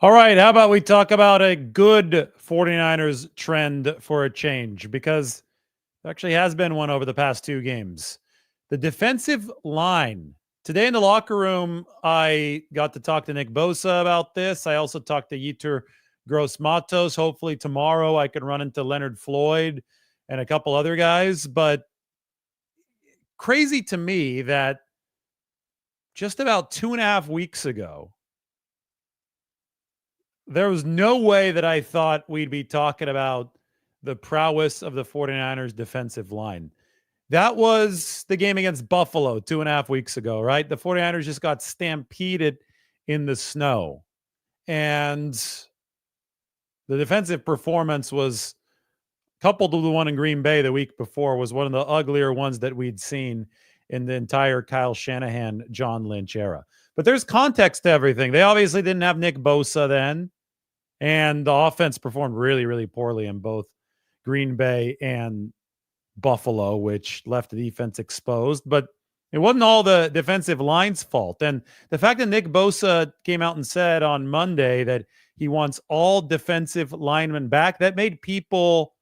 All right, how about we talk about a good 49ers trend for a change? Because there actually has been one over the past two games. The defensive line. Today in the locker room, I got to talk to Nick Bosa about this. I also talked to Yetur Gross-Matos. Hopefully tomorrow I can run into Leonard Floyd and a couple other guys. But crazy to me that just about 2.5 weeks ago, there was no way that I thought we'd be talking about the prowess of the 49ers defensive line. That was the game against Buffalo 2.5 weeks ago, right? The 49ers just got stampeded in the snow. And the defensive performance was coupled with the one in Green Bay the week before was one of the uglier ones that we'd seen in the entire Kyle Shanahan, John Lynch era. But there's context to everything. They obviously didn't have Nick Bosa then. And the offense performed really, really poorly in both Green Bay and Buffalo, which left the defense exposed. But it wasn't all the defensive line's fault. And the fact that Nick Bosa came out and said on Monday that he wants all defensive linemen back, that made people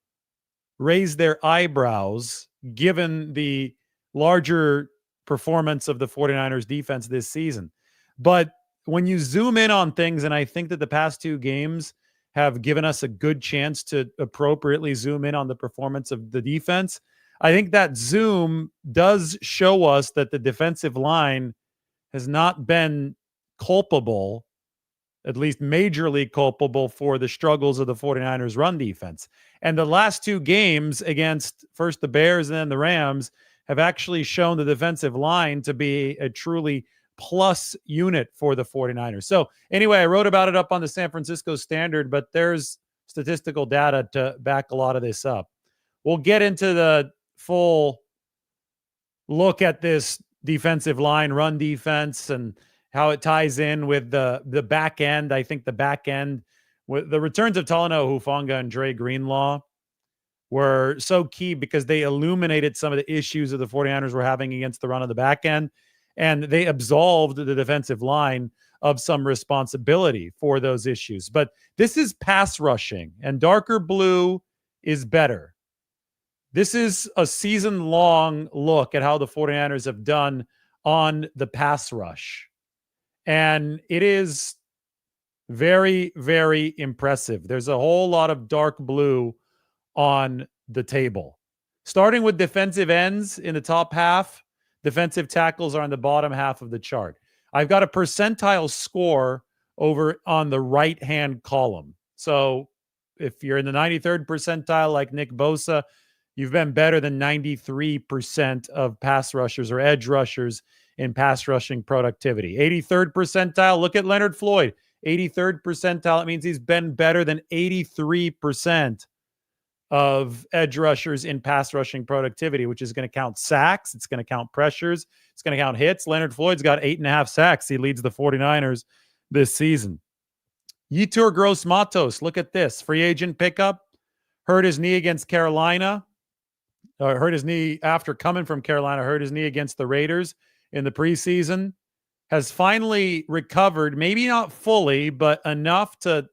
raise their eyebrows given the larger performance of the 49ers defense this season. But when you zoom in on things, and I think that the past two games have given us a good chance to appropriately zoom in on the performance of the defense, I think that zoom does show us that the defensive line has not been culpable, at least majorly culpable, for the struggles of the 49ers run defense. And the last two games against first the Bears and then the Rams have actually shown the defensive line to be a truly plus unit for the 49ers. So anyway, I wrote about it up on the San Francisco Standard, but there's statistical data to back a lot of this up. We'll get into the full look at this defensive line, run defense, and how it ties in with the back end. I think the back end, with the returns of Talanoa Hufanga and Dre Greenlaw, were so key because they illuminated some of the issues that the 49ers were having against the run of the back end. And they absolved the defensive line of some responsibility for those issues. But this is pass rushing, and darker blue is better. This is a season-long look at how the 49ers have done on the pass rush. And it is very, very impressive. There's a whole lot of dark blue on the table. Starting with defensive ends in the top half, defensive tackles are on the bottom half of the chart. I've got a percentile score over on the right-hand column. So if you're in the 93rd percentile like Nick Bosa, you've been better than 93% of pass rushers or edge rushers in pass rushing productivity. 83rd percentile, look at Leonard Floyd. 83rd percentile, it means he's been better than 83% of edge rushers in pass rushing productivity, which is going to count sacks. It's going to count pressures. It's going to count hits. Leonard Floyd's got 8.5 sacks. He leads the 49ers this season. Yetur Gross-Matos, look at this. Free agent pickup. Hurt his knee against Carolina. Hurt his knee after coming from Carolina. Hurt his knee against the Raiders in the preseason. Has finally recovered, maybe not fully, but enough to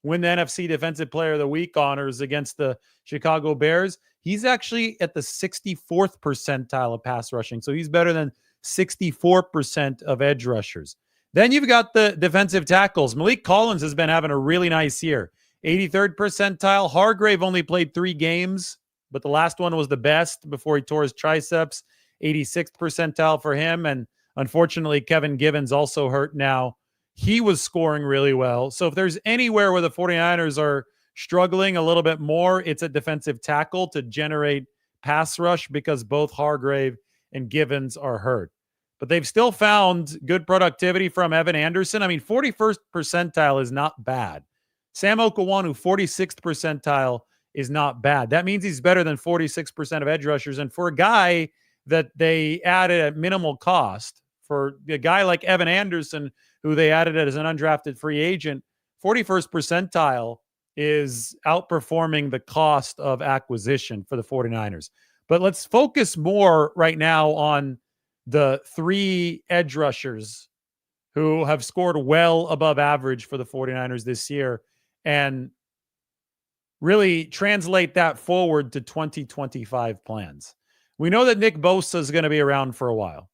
win the NFC Defensive Player of the Week honors against the Chicago Bears. He's actually at the 64th percentile of pass rushing. So he's better than 64% of edge rushers. Then you've got the defensive tackles. Malik Collins has been having a really nice year. 83rd percentile. Hargrave only played 3 games, but the last one was the best before he tore his triceps. 86th percentile for him. And unfortunately, Kevin Givens also hurt now. He was scoring really well. So if there's anywhere where the 49ers are struggling a little bit more, it's at defensive tackle to generate pass rush because both Hargrave and Givens are hurt. But they've still found good productivity from Evan Anderson. I mean, 41st percentile is not bad. Sam Okawanu, 46th percentile is not bad. That means he's better than 46% of edge rushers. And for a guy that they added at minimal cost, for a guy like Evan Anderson, who they added as an undrafted free agent, 41st percentile is outperforming the cost of acquisition for the 49ers. But let's focus more right now on the 3 edge rushers who have scored well above average for the 49ers this year, and really translate that forward to 2025 plans. We know that Nick Bosa is going to be around for a while.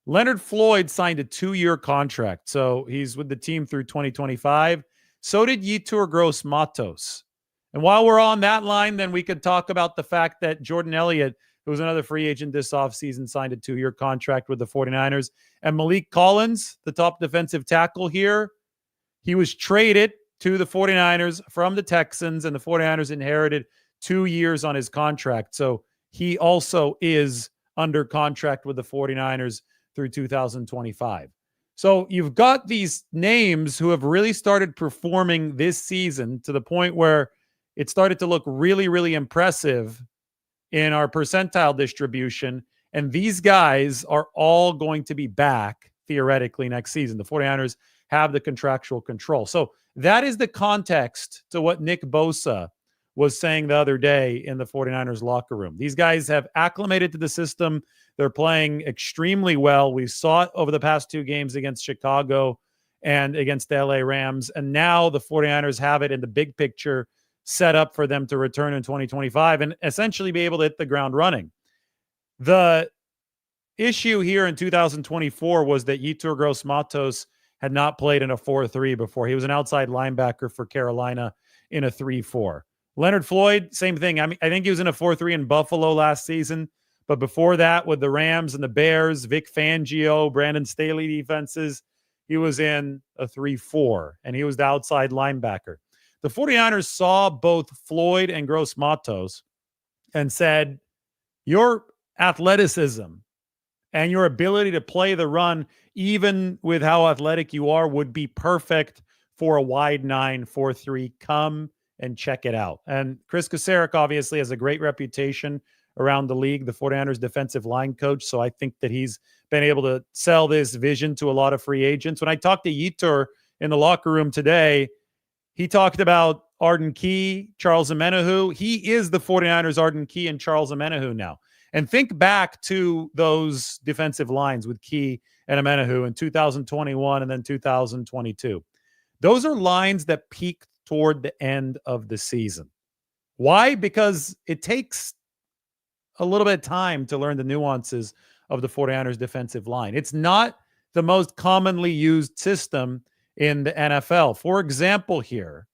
Leonard Floyd signed a 2-year contract, so he's with the team through 2025. So did Yetur Gross-Matos. And while we're on that line, then we could talk about the fact that Jordan Elliott, who was another free agent this offseason, signed a 2-year contract with the 49ers. And Malik Collins, the top defensive tackle here, he was traded to the 49ers from the Texans, and the 49ers inherited 2 years on his contract. So he also is under contract with the 49ers through 2025. So you've got these names who have really started performing this season to the point where it started to look really, really impressive in our percentile distribution. And these guys are all going to be back theoretically next season. The 49ers have the contractual control. So that is the context to what Nick Bosa was saying the other day in the 49ers locker room. These guys have acclimated to the system. They're playing extremely well. We saw it over the past 2 games against Chicago and against the LA Rams. And now the 49ers have it in the big picture set up for them to return in 2025 and essentially be able to hit the ground running. The issue here in 2024 was that Yetur Gross-Matos had not played in a 4-3 before. He was an outside linebacker for Carolina in a 3-4. Leonard Floyd, same thing. I think he was in a 4-3 in Buffalo last season, but before that with the Rams and the Bears, Vic Fangio, Brandon Staley defenses, he was in a 3-4, and he was the outside linebacker. The 49ers saw both Floyd and Gross-Matos and said, your athleticism and your ability to play the run, even with how athletic you are, would be perfect for a wide 9 4-3. Come and check it out. And Chris Kasarik obviously has a great reputation around the league, the 49ers defensive line coach. So I think that he's been able to sell this vision to a lot of free agents. When I talked to Yetur in the locker room today, he talked about Arden Key, Charles Omenihu. He is the 49ers Arden Key and Charles Omenihu now. And think back to those defensive lines with Key and Omenihu in 2021 and then 2022. Those are lines that peaked toward the end of the season. Why? Because it takes a little bit of time to learn the nuances of the 49ers defensive line. It's not the most commonly used system in the NFL. For example, here,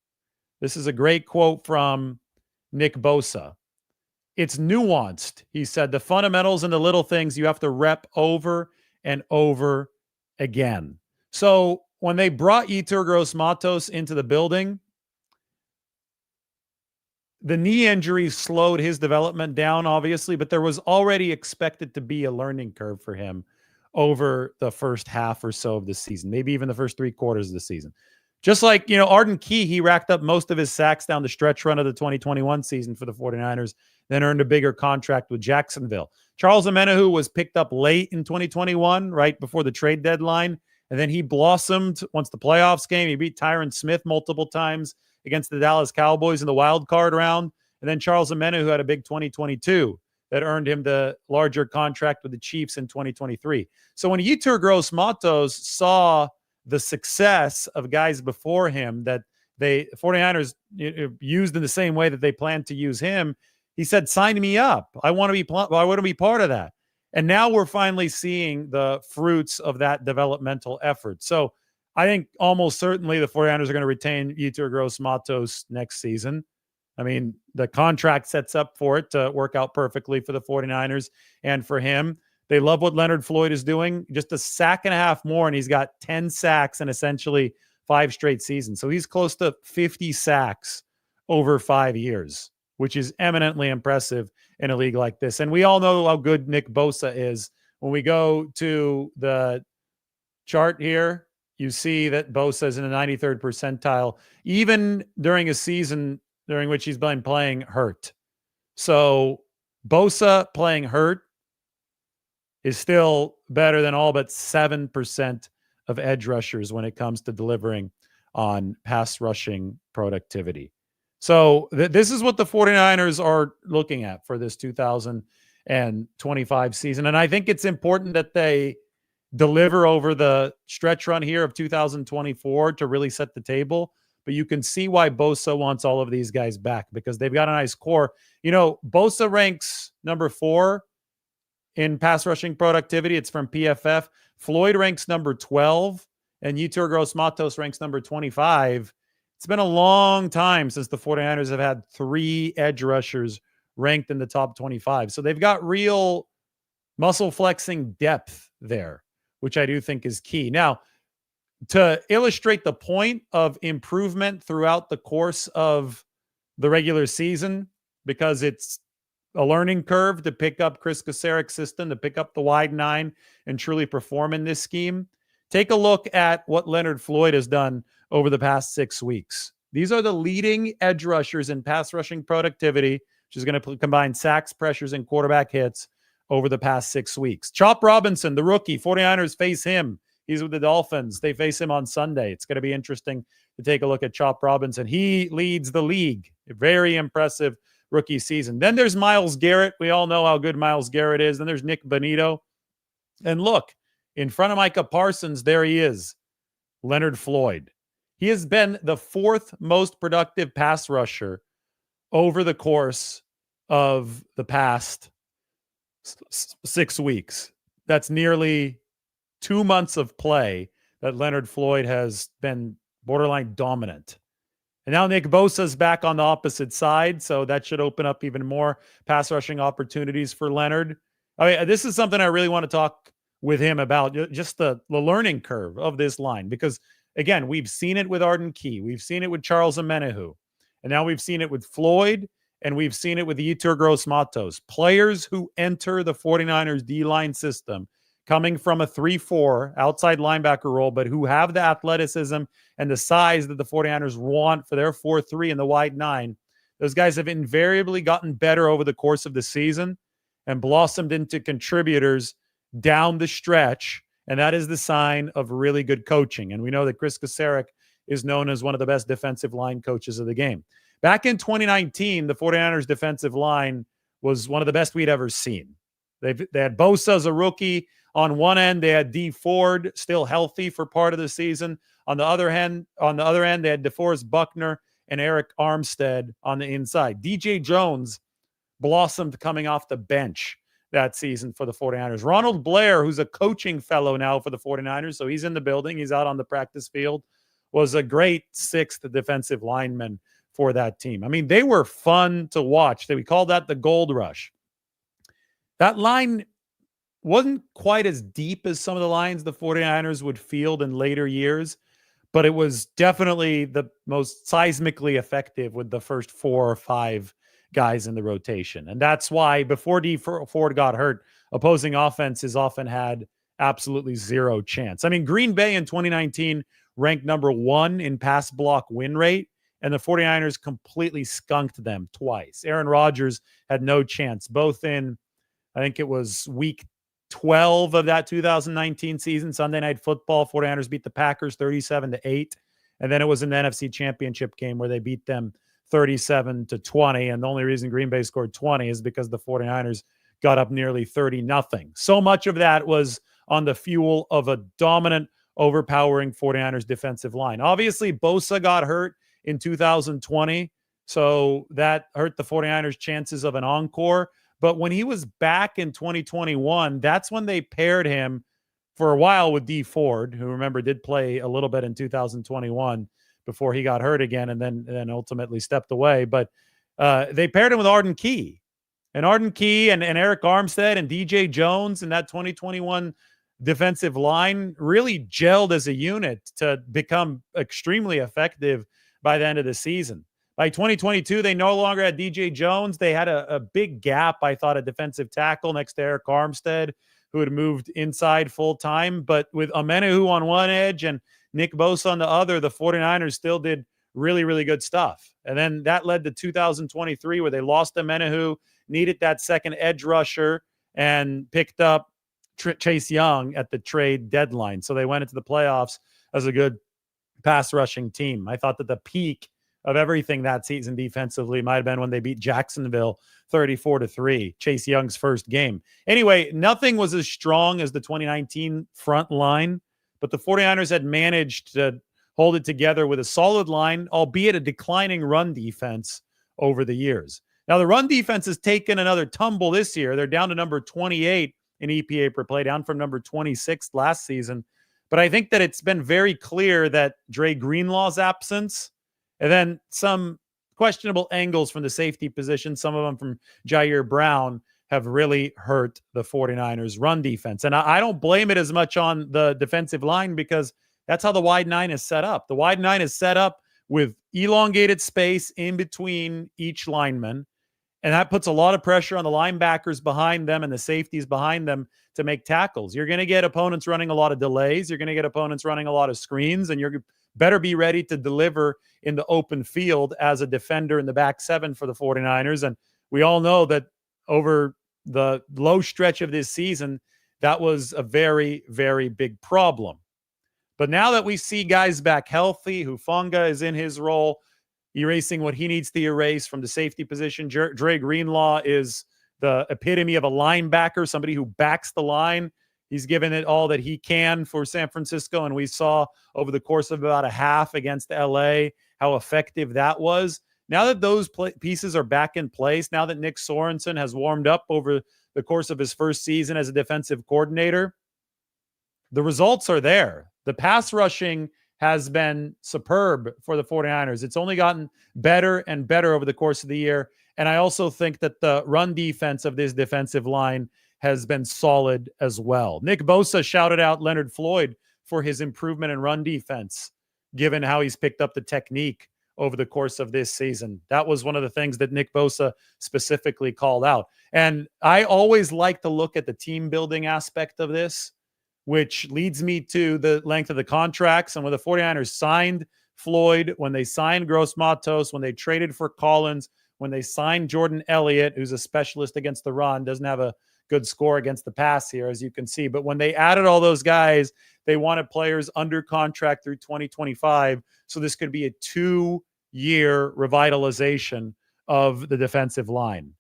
this is a great quote from Nick Bosa. It's nuanced. He said, the fundamentals and the little things you have to rep over and over again. So when they brought Yetur Gross-Matos into the building, the knee injury slowed his development down, obviously, but there was already expected to be a learning curve for him over the first half or so of the season, maybe even the first 3 quarters of the season. Just like, Arden Key, he racked up most of his sacks down the stretch run of the 2021 season for the 49ers, then earned a bigger contract with Jacksonville. Charles Omenihu was picked up late in 2021, right before the trade deadline, and then he blossomed once the playoffs came. He beat Tyron Smith multiple times against the Dallas Cowboys in the wild card round. And then Charles Omenihu had a big 2022 that earned him the larger contract with the Chiefs in 2023. So when Yetur Gross-Matos saw the success of guys before him that the 49ers used in the same way that they planned to use him, he said, sign me up. I want to be part of that. And now we're finally seeing the fruits of that developmental effort. So I think almost certainly the 49ers are going to retain Yetur Gross-Matos next season. I mean, the contract sets up for it to work out perfectly for the 49ers and for him. They love what Leonard Floyd is doing. Just a sack and a half more, and he's got 10 sacks in essentially 5 straight seasons. So he's close to 50 sacks over 5 years, which is eminently impressive in a league like this. And we all know how good Nick Bosa is. When we go to the chart here, you see that Bosa is in the 93rd percentile, even during a season during which he's been playing hurt. So Bosa playing hurt is still better than all but 7% of edge rushers when it comes to delivering on pass rushing productivity. So this is what the 49ers are looking at for this 2025 season. And I think it's important that they deliver over the stretch run here of 2024 to really set the table. But you can see why Bosa wants all of these guys back, because they've got a nice core. Bosa ranks number 4 in pass rushing productivity. It's from PFF. Floyd ranks number 12, and Yetur Gross-Matos ranks number 25. It's been a long time since the 49ers have had 3 edge rushers ranked in the top 25. So they've got real muscle flexing depth there, which I do think is key. Now, to illustrate the point of improvement throughout the course of the regular season, because it's a learning curve to pick up Chris Kasarek's system, to pick up the wide 9 and truly perform in this scheme, take a look at what Leonard Floyd has done over the past 6 weeks. These are the leading edge rushers in pass rushing productivity, which is going to combine sacks, pressures, and quarterback hits over the past 6 weeks. Chop Robinson, the rookie, 49ers face him. He's with the Dolphins. They face him on Sunday. It's going to be interesting to take a look at Chop Robinson. He leads the league. A very impressive rookie season. Then there's Myles Garrett. We all know how good Myles Garrett is. Then there's Nick Bonito. And look, in front of Micah Parsons, there he is, Leonard Floyd. He has been the 4th most productive pass rusher over the course of the past 6 weeks. That's nearly 2 months of play that Leonard Floyd has been borderline dominant. And now Nick Bosa's back on the opposite side, so that should open up even more pass rushing opportunities for Leonard. I mean, this is something I really want to talk with him about, just the learning curve of this line, because, again, we've seen it with Arden Key. We've seen it with Charles Omenihu. And now we've seen it with Floyd, and we've seen it with Yetur Gross-Matos. Players who enter the 49ers D-line system coming from a 3-4 outside linebacker role, but who have the athleticism and the size that the 49ers want for their 4-3 and the wide 9, those guys have invariably gotten better over the course of the season and blossomed into contributors down the stretch, and that is the sign of really good coaching. And we know that Chris Kasarek is known as one of the best defensive line coaches of the game. Back in 2019, the 49ers defensive line was one of the best we'd ever seen. They had Bosa as a rookie. On one end, they had Dee Ford, still healthy for part of the season. On the other end, they had DeForest Buckner and Eric Armstead on the inside. DJ Jones blossomed coming off the bench that season for the 49ers. Ronald Blair, who's a coaching fellow now for the 49ers, so he's in the building, he's out on the practice field, was a great 6th defensive lineman for that team. I mean, they were fun to watch. We called that the Gold Rush. That line wasn't quite as deep as some of the lines the 49ers would field in later years, but it was definitely the most seismically effective with the first 4 or 5 guys in the rotation. And that's why before Dee Ford got hurt, opposing offenses often had absolutely zero chance. I mean, Green Bay in 2019 ranked number 1 in pass block win rate, and the 49ers completely skunked them twice. Aaron Rodgers had no chance, both in, I think it was week 12 of that 2019 season, Sunday Night Football. 49ers beat the Packers 37-8. And then it was an NFC Championship game where they beat them 37-20. And the only reason Green Bay scored 20 is because the 49ers got up nearly 30-0. So much of that was on the fuel of a dominant, overpowering 49ers defensive line. Obviously, Bosa got hurt in 2020, so that hurt the 49ers' chances of an encore. But when he was back in 2021, that's when they paired him for a while with Dee Ford, who, remember, did play a little bit in 2021 before he got hurt again and then ultimately stepped away. But they paired him with Arden Key. And Arden Key and Eric Armstead and DJ Jones and that 2021 defensive line really gelled as a unit to become extremely effective by the end of the season. By 2022, they no longer had DJ Jones. They had a big gap, I thought, at defensive tackle next to Eric Armstead, who had moved inside full-time. But with Omenihu on one edge and Nick Bosa on the other, the 49ers still did really, really good stuff. And then that led to 2023, where they lost Omenihu, needed that second edge rusher, and picked up Chase Young at the trade deadline. So they went into the playoffs as a good pass rushing team. I thought that the peak of everything that season defensively. Might have been when they beat Jacksonville 34-3, Chase Young's first game. Anyway, nothing was as strong as the 2019 front line, but the 49ers had managed to hold it together with a solid line, albeit a declining run defense over the years. Now, the run defense has taken another tumble this year. They're down to number 28 in EPA per play, down from number 26 last season. But I think that it's been very clear that Dre Greenlaw's absence, and then some questionable angles from the safety position, some of them from Jair Brown, have really hurt the 49ers run defense. And I don't blame it as much on the defensive line because that's how the wide nine is set up. The wide nine is set up with elongated space in between each lineman. And that puts a lot of pressure on the linebackers behind them and the safeties behind them to make tackles. You're going to get opponents running a lot of delays. You're going to get opponents running a lot of screens, and you're better be ready to deliver in the open field as a defender in the back seven for the 49ers. And we all know that over the low stretch of this season, that was a very, very big problem. But now that we see guys back healthy, Hufanga is in his role, erasing what he needs to erase from the safety position. Dre Greenlaw is the epitome of a linebacker, somebody who backs the line. He's given it all that he can for San Francisco, and we saw over the course of about a half against LA how effective that was. Now that those pieces are back in place, now that Nick Sorensen has warmed up over the course of his first season as a defensive coordinator, the results are there. The pass rushing has been superb for the 49ers. It's only gotten better and better over the course of the year. And I also think that the run defense of this defensive line has been solid as well. Nick Bosa shouted out Leonard Floyd for his improvement in run defense, given how he's picked up the technique over the course of this season. That was one of the things that Nick Bosa specifically called out. And I always like to look at the team building aspect of this, which leads me to the length of the contracts. And when the 49ers signed Floyd, when they signed Gross Matos, when they traded for Collins, when they signed Jordan Elliott, who's a specialist against the run, doesn't have a good score against the pass here, as you can see. But when they added all those guys, they wanted players under contract through 2025. So this could be a 2-year revitalization of the defensive line.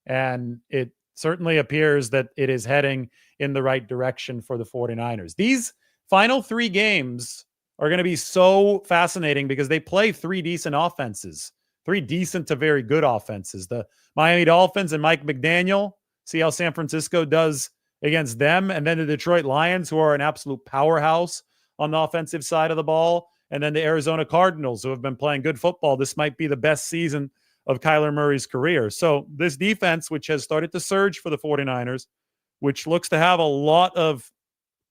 And it certainly appears that it is heading in the right direction for the 49ers. These final 3 games are going to be so fascinating because they play 3 decent offenses, 3 decent to very good offenses. The Miami Dolphins and Mike McDaniel, see how San Francisco does against them. And then the Detroit Lions, who are an absolute powerhouse on the offensive side of the ball. And then the Arizona Cardinals, who have been playing good football. This might be the best season of Kyler Murray's career. So this defense, which has started to surge for the 49ers, which looks to have a lot of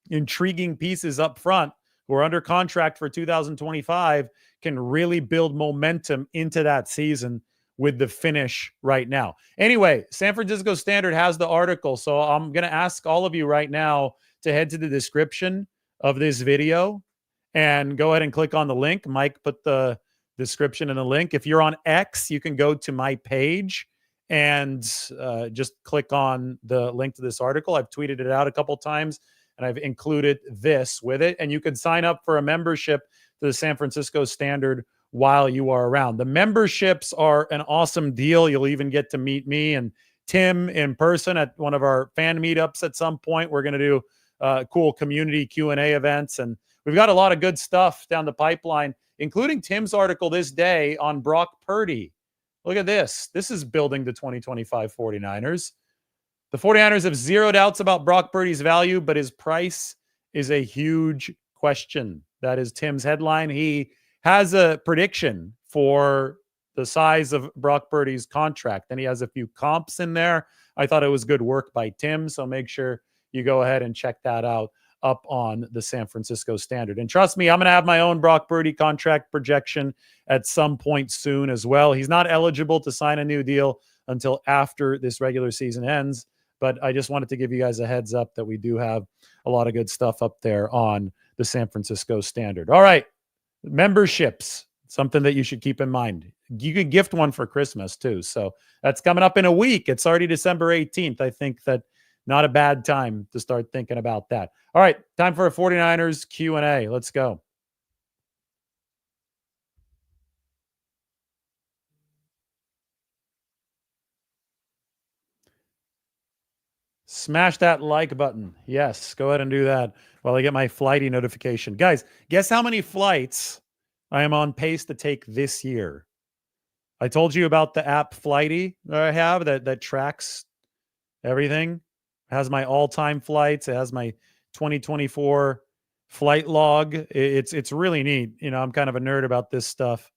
intriguing pieces up front who are under contract for 2025, can really build momentum into that season with the finish right now. Anyway, San Francisco Standard has the article, so I'm going to ask all of you right now to head to the description of this video and go ahead and click on the link. Mike put the description in the link. If you're on X, you can go to my page and just click on the link to this article. I've tweeted it out a couple times, and I've included this with it. And you can sign up for a membership to the San Francisco Standard while you are around. The memberships are an awesome deal. You'll even get to meet me and Tim in person at one of our fan meetups at some point. We're going to do cool community Q&A events, and we've got a lot of good stuff down the pipeline, including Tim's article this day on Brock Purdy. Look at this. This is building the 2025 49ers. The 49ers have zero doubts about Brock Purdy's value, but his price is a huge question. That is Tim's headline. He has a prediction for the size of Brock Purdy's contract, and he has a few comps in there. I thought it was good work by Tim, so make sure you go ahead and check that out up on the San Francisco Standard. And trust me, I'm going to have my own Brock Purdy contract projection at some point soon as well. He's not eligible to sign a new deal until after this regular season ends, but I just wanted to give you guys a heads up that we do have a lot of good stuff up there on the San Francisco Standard. All right, memberships, something that you should keep in mind. You could gift one for Christmas too. So that's coming up in a week. It's already December 18th. I think that not a bad time to start thinking about that. All right, time for a 49ers Q&A. Let's go. Smash that like button. Yes, go ahead and do that while I get my flighty notification. Guys, guess how many flights I am on pace to take this year? I told you about the app Flighty that I have that tracks everything. It has my all-time flights. It has my 2024 flight log. It's really neat. You know, I'm kind of a nerd about this stuff.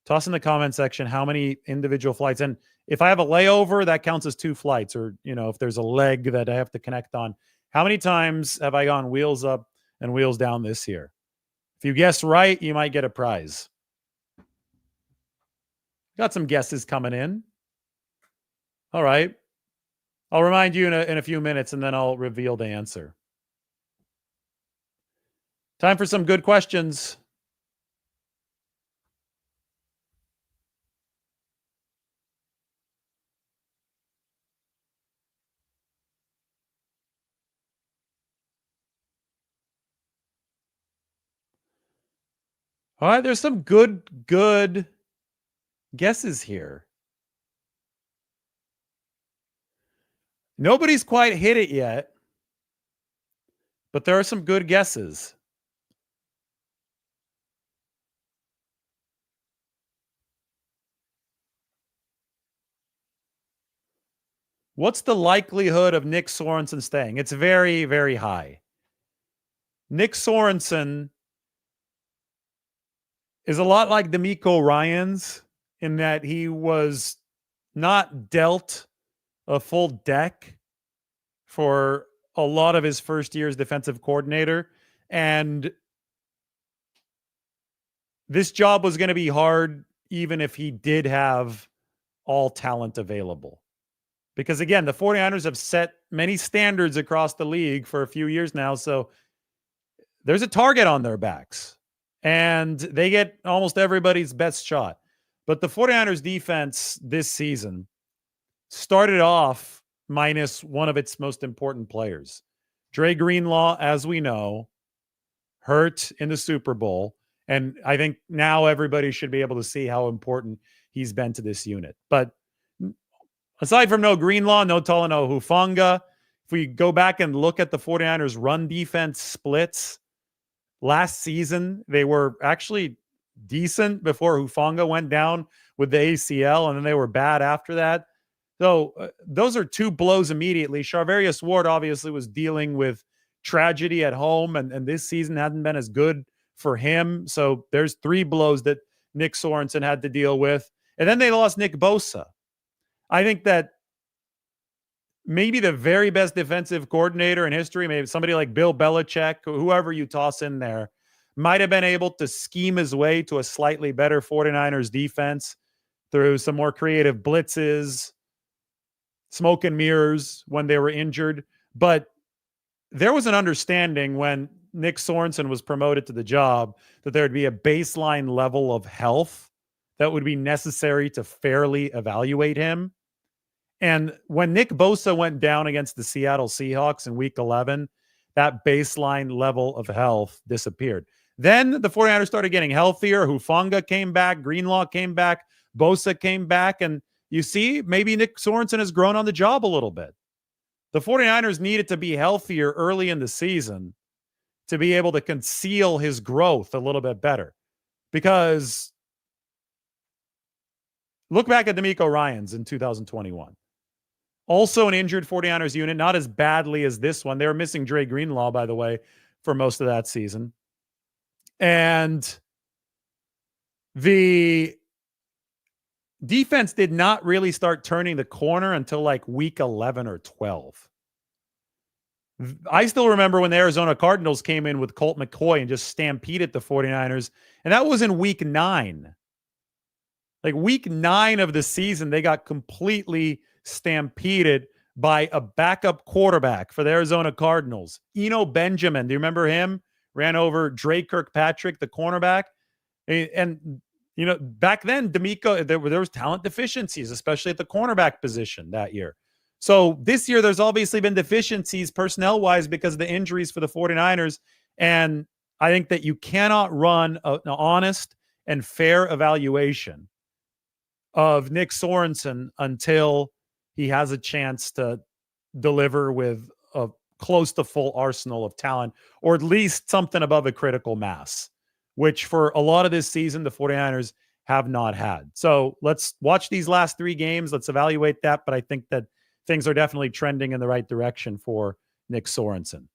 Toss in the comment section how many individual flights. And if I have a layover, that counts as 2 flights. Or, you know, if there's a leg that I have to connect on. How many times have I gone wheels up and wheels down this year? If you guess right, you might get a prize. Got some guesses coming in. All right. I'll remind you in a few minutes, and then I'll reveal the answer. Time for some good questions. All right, there's some good guesses here. Nobody's quite hit it yet, but there are some good guesses. What's the likelihood of Nick Sorensen staying? It's very, very high. Nick Sorensen is a lot like D'Amico Ryans in that he was not dealt a full deck for a lot of his first year as defensive coordinator. And this job was going to be hard even if he did have all talent available. Because again, the 49ers have set many standards across the league for a few years now. So there's a target on their backs and they get almost everybody's best shot. But the 49ers defense this season started off minus one of its most important players. Dre Greenlaw, as we know, hurt in the Super Bowl. And I think now everybody should be able to see how important he's been to this unit. But aside from no Greenlaw, no Talanoa Hufanga, if we go back and look at the 49ers run defense splits, last season they were actually decent before Hufanga went down with the ACL, and then they were bad after that. So those are 2 blows immediately. Charvarius Ward obviously was dealing with tragedy at home, and this season hadn't been as good for him. So there's 3 blows that Nick Sorensen had to deal with. And then they lost Nick Bosa. I think that maybe the very best defensive coordinator in history, maybe somebody like Bill Belichick, whoever you toss in there, might have been able to scheme his way to a slightly better 49ers defense through some more creative blitzes, smoke and mirrors when they were injured. But there was an understanding when Nick Sorensen was promoted to the job that there would be a baseline level of health that would be necessary to fairly evaluate him. And when Nick Bosa went down against the Seattle Seahawks in week 11, that baseline level of health disappeared. Then the 49ers started getting healthier. Hufanga came back. Greenlaw came back. Bosa came back. And you see, maybe Nick Sorensen has grown on the job a little bit. The 49ers needed to be healthier early in the season to be able to conceal his growth a little bit better. Because look back at D'Amico Ryans in 2021. Also an injured 49ers unit, not as badly as this one. They were missing Dre Greenlaw, by the way, for most of that season. And the defense did not really start turning the corner until like week 11 or 12. I still remember when the Arizona Cardinals came in with Colt McCoy and just stampeded the 49ers. And that was in week 9. Like week 9 of the season, they got completely stampeded by a backup quarterback for the Arizona Cardinals. Eno Benjamin, do you remember him? Ran over Dre Kirkpatrick, the cornerback. And you know, back then, D'Amico, there was talent deficiencies, especially at the cornerback position that year. So this year, there's obviously been deficiencies personnel-wise because of the injuries for the 49ers. And I think that you cannot run an honest and fair evaluation of Nick Sorensen until he has a chance to deliver with a close to full arsenal of talent, or at least something above a critical mass, which for a lot of this season, the 49ers have not had. So let's watch these last 3 games. Let's evaluate that. But I think that things are definitely trending in the right direction for Nick Sorensen.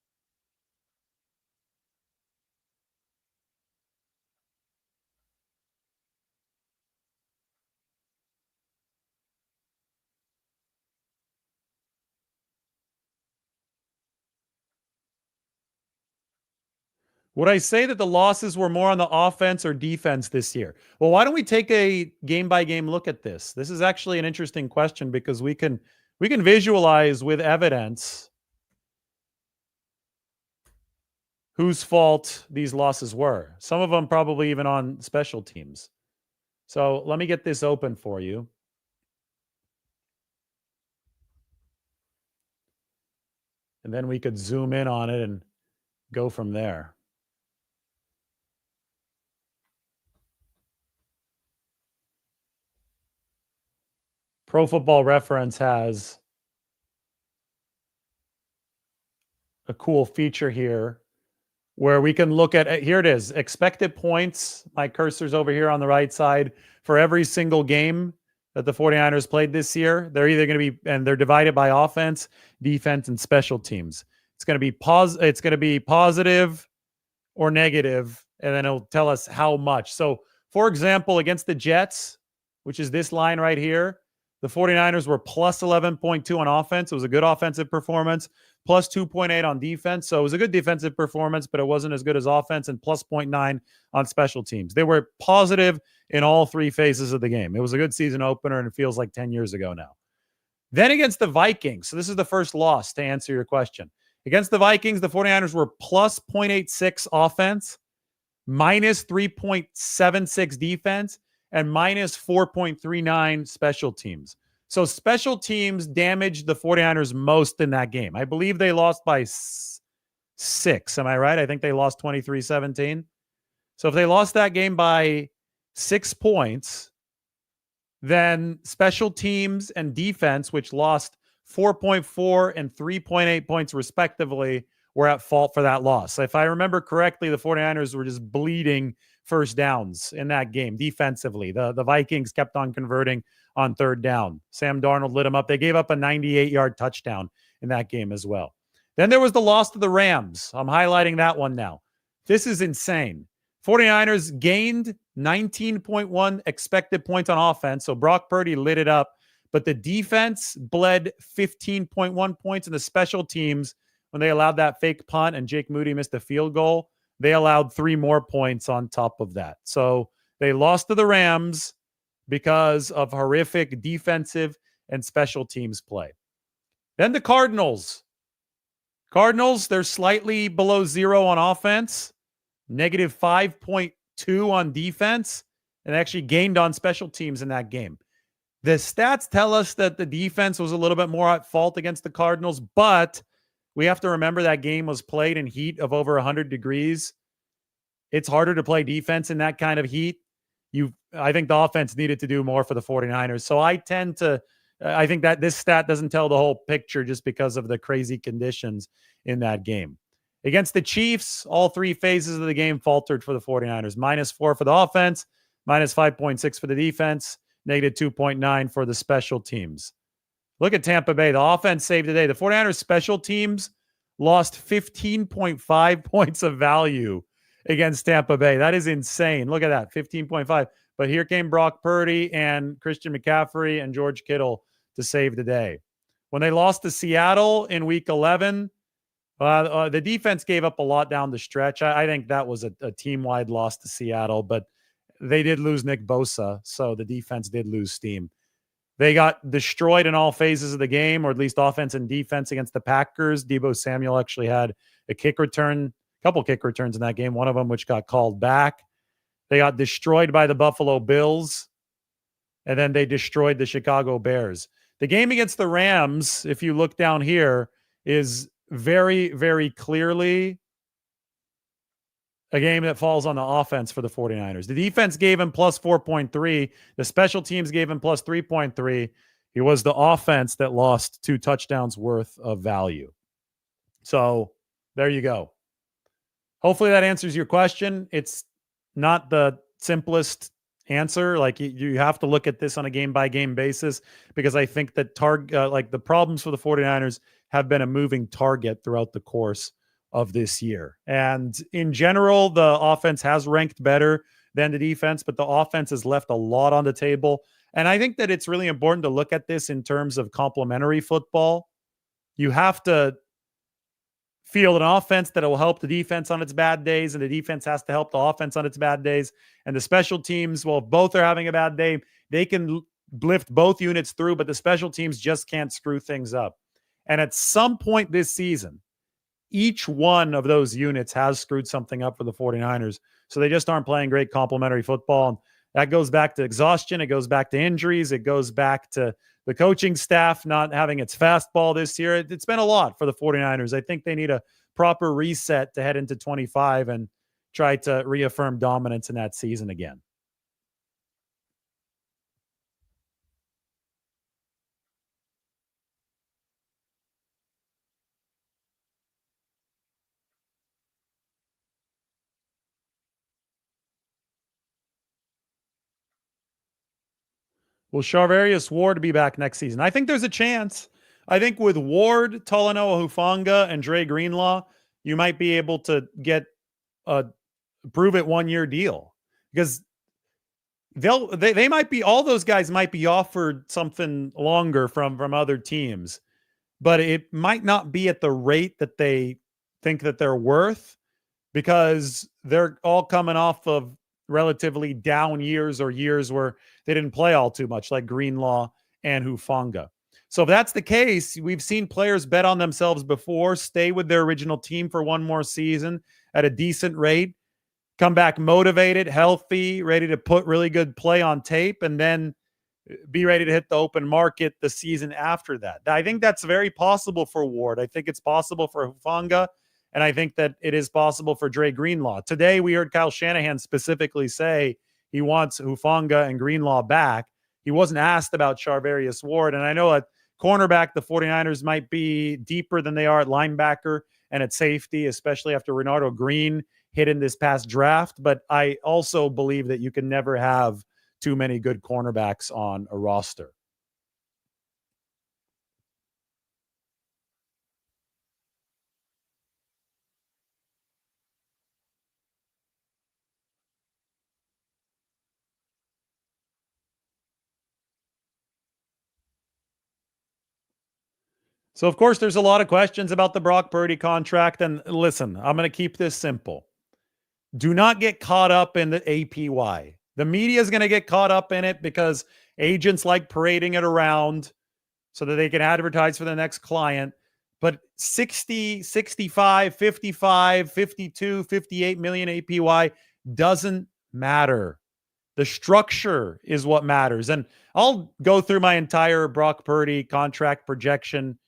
Would I say that the losses were more on the offense or defense this year? Well, why don't we take a game by game look at this? This is actually an interesting question because we can visualize with evidence whose fault these losses were. Some of them probably even on special teams. So let me get this open for you. And then we could zoom in on it and go from there. Pro Football Reference has a cool feature here where we can look at, here it is, expected points. My cursor's over here on the right side for every single game that the 49ers played this year. They're either going to be, and they're divided by offense, defense, and special teams. It's going to be positive or negative, and then it'll tell us how much. So, for example, against the Jets, which is this line right here, the 49ers were plus 11.2 on offense. It was a good offensive performance, plus 2.8 on defense. So it was a good defensive performance, but it wasn't as good as offense, and plus 0.9 on special teams. They were positive in all 3 phases of the game. It was a good season opener, and it feels like 10 years ago now. Then against the Vikings, so this is the first loss to answer your question. Against the Vikings, the 49ers were plus 0.86 offense, minus 3.76 defense, and minus 4.39 special teams. So special teams damaged the 49ers most in that game. I believe they lost by 6. Am I right? I think they lost 23-17. So if they lost that game by 6 points, then special teams and defense, which lost 4.4 and 3.8 points respectively, were at fault for that loss. If I remember correctly, the 49ers were just bleeding first downs in that game defensively. The Vikings kept on converting on third down. Sam Darnold lit them up. They gave up a 98-yard touchdown in that game as well. Then there was the loss to the Rams. I'm highlighting that one now. This is insane. 49ers gained 19.1 expected points on offense, so Brock Purdy lit it up, but the defense bled 15.1 points, and the special teams, when they allowed that fake punt and Jake Moody missed a field goal, they allowed 3 more points on top of that. So they lost to the Rams because of horrific defensive and special teams play. Then the Cardinals. They're slightly below 0 on offense, negative 5.2 on defense, and actually gained on special teams in that game. The stats tell us that the defense was a little bit more at fault against the Cardinals, but we have to remember that game was played in heat of over 100 degrees. It's harder to play defense in that kind of heat. I think the offense needed to do more for the 49ers. So I think that this stat doesn't tell the whole picture just because of the crazy conditions in that game. Against the Chiefs, all 3 phases of the game faltered for the 49ers. Minus 4 for the offense, minus 5.6 for the defense, negative 2.9 for the special teams. Look at Tampa Bay. The offense saved the day. The 49ers special teams lost 15.5 points of value against Tampa Bay. That is insane. Look at that, 15.5. But here came Brock Purdy and Christian McCaffrey and George Kittle to save the day. When they lost to Seattle in Week 11, the defense gave up a lot down the stretch. I think that was a team-wide loss to Seattle, but they did lose Nick Bosa, so the defense did lose steam. They got destroyed in all phases of the game, or at least offense and defense against the Packers. Deebo Samuel actually had a couple kick returns in that game, one of them which got called back. They got destroyed by the Buffalo Bills, and then they destroyed the Chicago Bears. The game against the Rams, if you look down here, is very, very clearly a game that falls on the offense for the 49ers. The defense gave him plus 4.3. The special teams gave him plus 3.3. He was the offense that lost 2 touchdowns worth of value. So there you go. Hopefully that answers your question. It's not the simplest answer. Like you have to look at this on a game by game basis because I think that like the problems for the 49ers have been a moving target throughout the course of this year. And in general, the offense has ranked better than the defense, but the offense has left a lot on the table. And I think that it's really important to look at this in terms of complementary football. You have to field an offense that will help the defense on its bad days, and the defense has to help the offense on its bad days. And the special teams, well, if both are having a bad day, they can lift both units through, but the special teams just can't screw things up. And at some point this season, each one of those units has screwed something up for the 49ers. So they just aren't playing great complementary football. And that goes back to exhaustion. It goes back to injuries. It goes back to the coaching staff not having its fastball this year. It's been a lot for the 49ers. I think they need a proper reset to head into 25 and try to reaffirm dominance in that season again. Will Charvarius Ward be back next season? I think there's a chance. I think with Ward, Talanoa Hufanga, and Dre Greenlaw, you might be able to get a prove it 1-year deal because they might be, all those guys might be offered something longer from other teams, but it might not be at the rate that they think that they're worth because they're all coming off of relatively down years or years where they didn't play all too much, like Greenlaw and Hufanga. So if that's the case, we've seen players bet on themselves before, stay with their original team for one more season at a decent rate, come back motivated, healthy, ready to put really good play on tape, and then be ready to hit the open market the season after that. I think that's very possible for Ward. I think it's possible for Hufanga, and I think that it is possible for Dre Greenlaw. Today, we heard Kyle Shanahan specifically say he wants Hufanga and Greenlaw back. He wasn't asked about Charvarius Ward, and I know at cornerback, the 49ers might be deeper than they are at linebacker and at safety, especially after Renardo Green hit in this past draft. But I also believe that you can never have too many good cornerbacks on a roster. So, of course, there's a lot of questions about the Brock Purdy contract. And listen, I'm going to keep this simple. Do not get caught up in the APY. The media is going to get caught up in it because agents like parading it around so that they can advertise for the next client. But 60, 65, 55, 52, 58 million APY doesn't matter. The structure is what matters. And I'll go through my entire Brock Purdy contract projection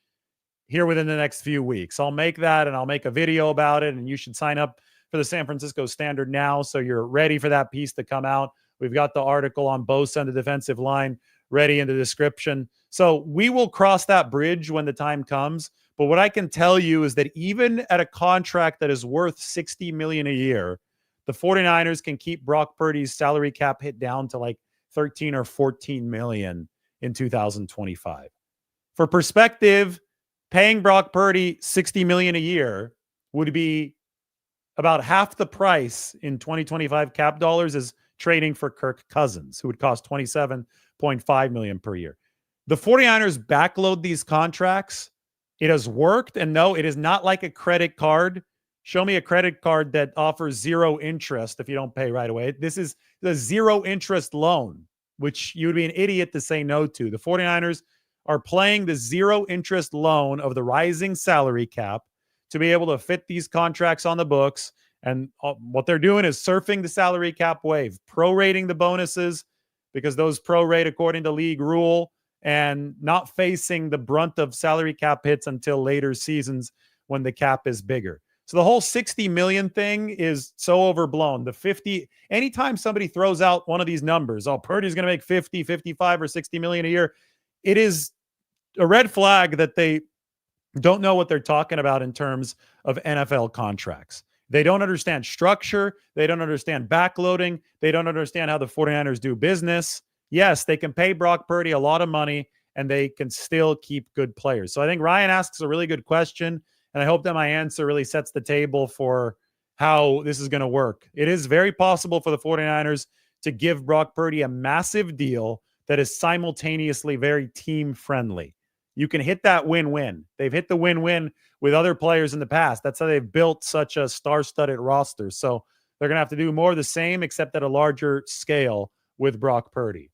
here within the next few weeks. I'll make that and I'll make a video about it. And you should sign up for the San Francisco Standard now so you're ready for that piece to come out. We've got the article on Bosa and the defensive line ready in the description. So we will cross that bridge when the time comes. But what I can tell you is that even at a contract that is worth $60 million a year, the 49ers can keep Brock Purdy's salary cap hit down to like 13 or 14 million in 2025. For perspective, paying Brock Purdy $60 million a year would be about half the price in 2025 cap dollars as trading for Kirk Cousins, who would cost $27.5 million per year. The 49ers backload these contracts. It has worked. And no, it is not like a credit card. Show me a credit card that offers zero interest if you don't pay right away. This is the zero interest loan, which you would be an idiot to say no to. The 49ers are playing the zero interest loan of the rising salary cap to be able to fit these contracts on the books. And what they're doing is surfing the salary cap wave, prorating the bonuses because those prorate according to league rule and not facing the brunt of salary cap hits until later seasons when the cap is bigger. So the whole 60 million thing is so overblown. The 50, anytime somebody throws out one of these numbers, oh, Purdy's going to make 50, 55 or 60 million a year. it is a red flag that they don't know what they're talking about in terms of NFL contracts. They don't understand structure. They don't understand backloading. They don't understand how the 49ers do business. Yes, they can pay Brock Purdy a lot of money and they can still keep good players. So I think Ryan asks a really good question. And I hope that my answer really sets the table for how this is going to work. It is very possible for the 49ers to give Brock Purdy a massive deal that is simultaneously very team friendly. You can hit that win-win. They've hit the win-win with other players in the past. That's how they've built such a star-studded roster. So they're going to have to do more of the same, except at a larger scale with Brock Purdy.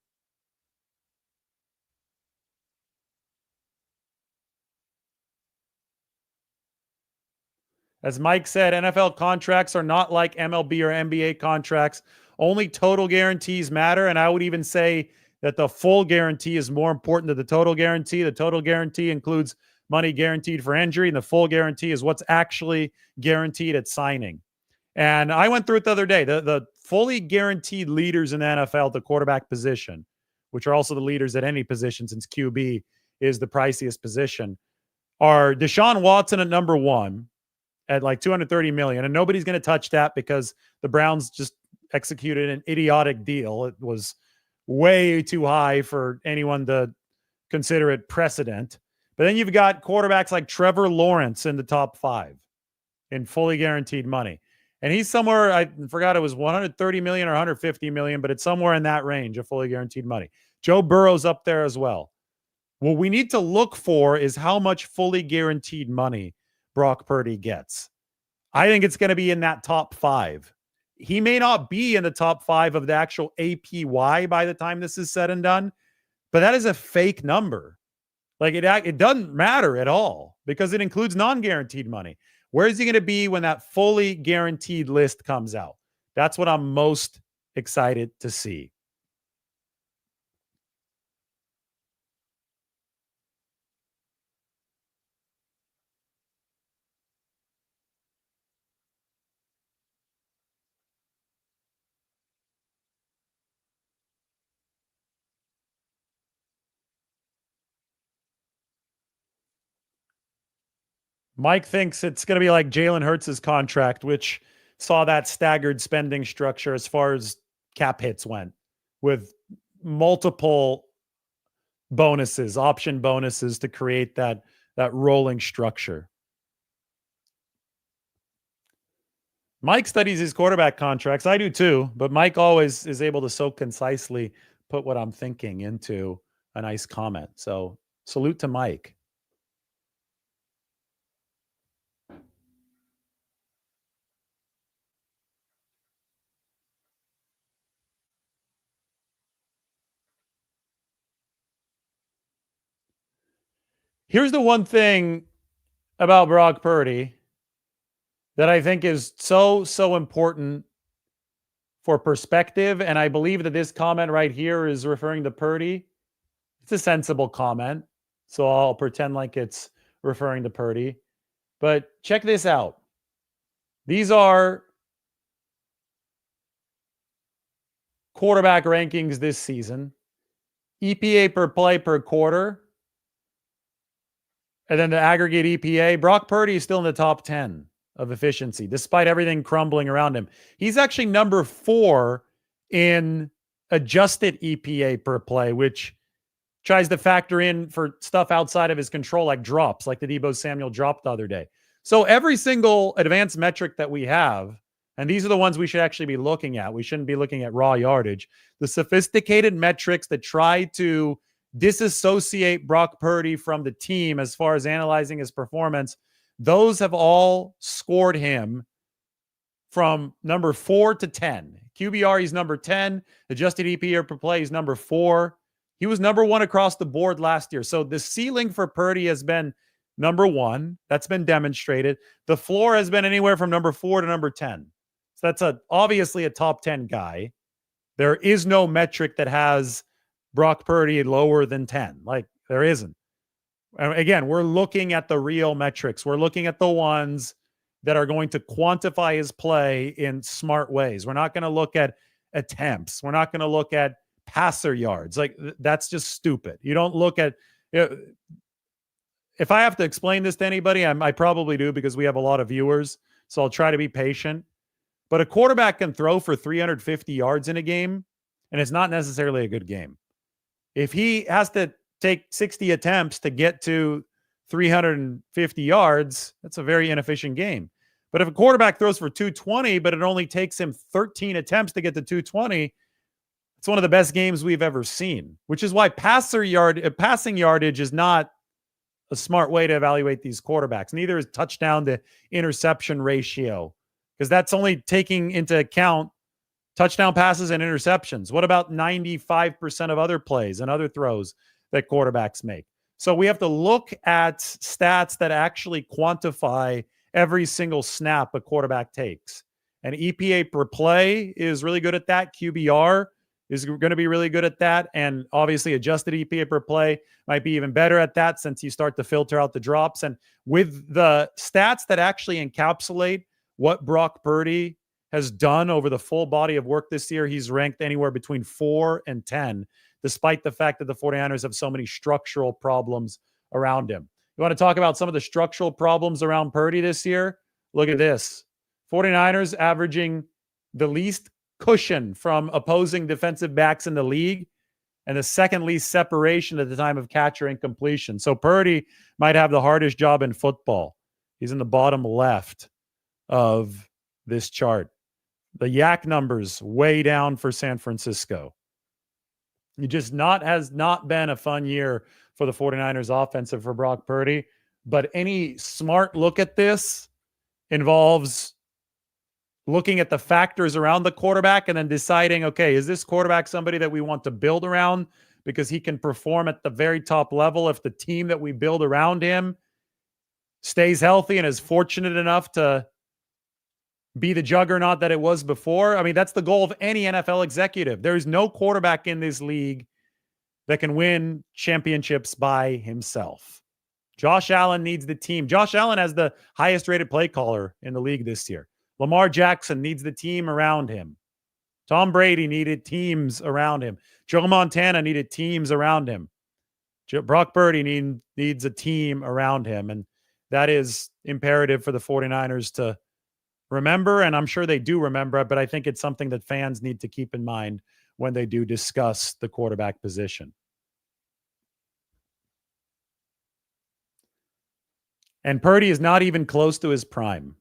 As Mike said, NFL contracts are not like MLB or NBA contracts. Only total guarantees matter. And I would even say that the full guarantee is more important than the total guarantee. The total guarantee includes money guaranteed for injury, and the full guarantee is what's actually guaranteed at signing. And I went through it the other day. The fully guaranteed leaders in the NFL at the quarterback position, which are also the leaders at any position since QB is the priciest position, are Deshaun Watson at number one at like $230 million. And nobody's going to touch that because the Browns just executed an idiotic deal. It was way too high for anyone to consider it precedent. But then you've got quarterbacks like Trevor Lawrence in the top 5 in fully guaranteed money. And he's somewhere, I forgot it was 130 million or 150 million, but it's somewhere in that range of fully guaranteed money. Joe Burrow's up there as well. What we need to look for is how much fully guaranteed money Brock Purdy gets. I think it's going to be in that top 5. He may not be in the top 5 of the actual APY by the time this is said and done, but that is a fake number. Like it doesn't matter at all because it includes non-guaranteed money. Where is he going to be when that fully guaranteed list comes out? That's what I'm most excited to see. Mike thinks it's going to be like Jalen Hurts' contract, which saw that staggered spending structure as far as cap hits went, with multiple bonuses, option bonuses to create that rolling structure. Mike studies his quarterback contracts. I do too, but Mike always is able to so concisely put what I'm thinking into a nice comment. So salute to Mike. Here's the one thing about Brock Purdy that I think is so important for perspective. And I believe that this comment right here is referring to Purdy. It's a sensible comment. So I'll pretend like it's referring to Purdy. But check this out. These are quarterback rankings this season. EPA per play per quarter. And then the aggregate EPA. Brock Purdy is still in the top 10 of efficiency, despite everything crumbling around him. He's actually number 4 in adjusted EPA per play, which tries to factor in for stuff outside of his control, like drops, like the Deebo Samuel drop the other day. So every single advanced metric that we have, and these are the ones we should actually be looking at. We shouldn't be looking at raw yardage. The sophisticated metrics that try to disassociate Brock Purdy from the team as far as analyzing his performance, those have all scored him from number 4 to 10. QBR, he's number 10. Adjusted EPA per play, he's number 4. He was number 1 across the board last year. So the ceiling for Purdy has been number 1. That's been demonstrated. The floor has been anywhere from number 4 to number 10. So that's obviously a top 10 guy. There is no metric that has Brock Purdy lower than 10. Like, there isn't. And again, we're looking at the real metrics. We're looking at the ones that are going to quantify his play in smart ways. We're not going to look at attempts. We're not going to look at passer yards. Like, that's just stupid. You don't look at, if I have to explain this to anybody, I probably do because we have a lot of viewers. So I'll try to be patient. But a quarterback can throw for 350 yards in a game, and it's not necessarily a good game. If he has to take 60 attempts to get to 350 yards, that's a very inefficient game. But if a quarterback throws for 220, but it only takes him 13 attempts to get to 220, it's one of the best games we've ever seen, which is why passing yardage is not a smart way to evaluate these quarterbacks. Neither is touchdown to interception ratio, because that's only taking into account touchdown passes and interceptions. What about 95% of other plays and other throws that quarterbacks make? So we have to look at stats that actually quantify every single snap a quarterback takes. And EPA per play is really good at that. QBR is going to be really good at that. And obviously adjusted EPA per play might be even better at that, since you start to filter out the drops. And with the stats that actually encapsulate what Brock Purdy has done over the full body of work this year, he's ranked anywhere between 4 and 10, despite the fact that the 49ers have so many structural problems around him. You want to talk about some of the structural problems around Purdy this year? Look at this. 49ers averaging the least cushion from opposing defensive backs in the league and the second least separation at the time of catch or incompletion. So Purdy might have the hardest job in football. He's in the bottom left of this chart. The yak numbers way down for San Francisco. It just has not been a fun year for the 49ers offensive for Brock Purdy. But any smart look at this involves looking at the factors around the quarterback and then deciding, okay, is this quarterback somebody that we want to build around because he can perform at the very top level if the team that we build around him stays healthy and is fortunate enough to be the juggernaut that it was before? I mean, that's the goal of any NFL executive. There's no quarterback in this league that can win championships by himself. Josh Allen needs the team. Josh Allen has the highest rated play caller in the league this year. Lamar Jackson needs the team around him. Tom Brady needed teams around him. Joe Montana needed teams around him. Brock Purdy needs a team around him. And that is imperative for the 49ers to remember, and I'm sure they do remember it, but I think it's something that fans need to keep in mind when they do discuss the quarterback position. And Purdy is not even close to his prime.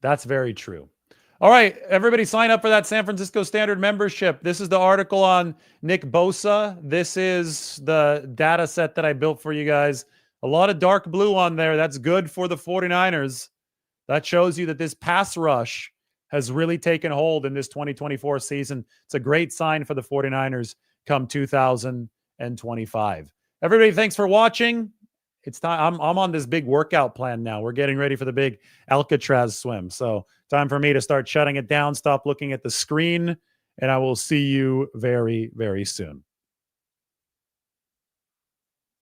That's very true. All right, everybody sign up for that San Francisco Standard membership. This is the article on Nick Bosa. This is the data set that I built for you guys. A lot of dark blue on there. That's good for the 49ers. That shows you that this pass rush has really taken hold in this 2024 season. It's a great sign for the 49ers come 2025. Everybody, thanks for watching. It's time. I'm on this big workout plan now. We're getting ready for the big Alcatraz swim. So time for me to start shutting it down, stop looking at the screen, and I will see you very, very soon.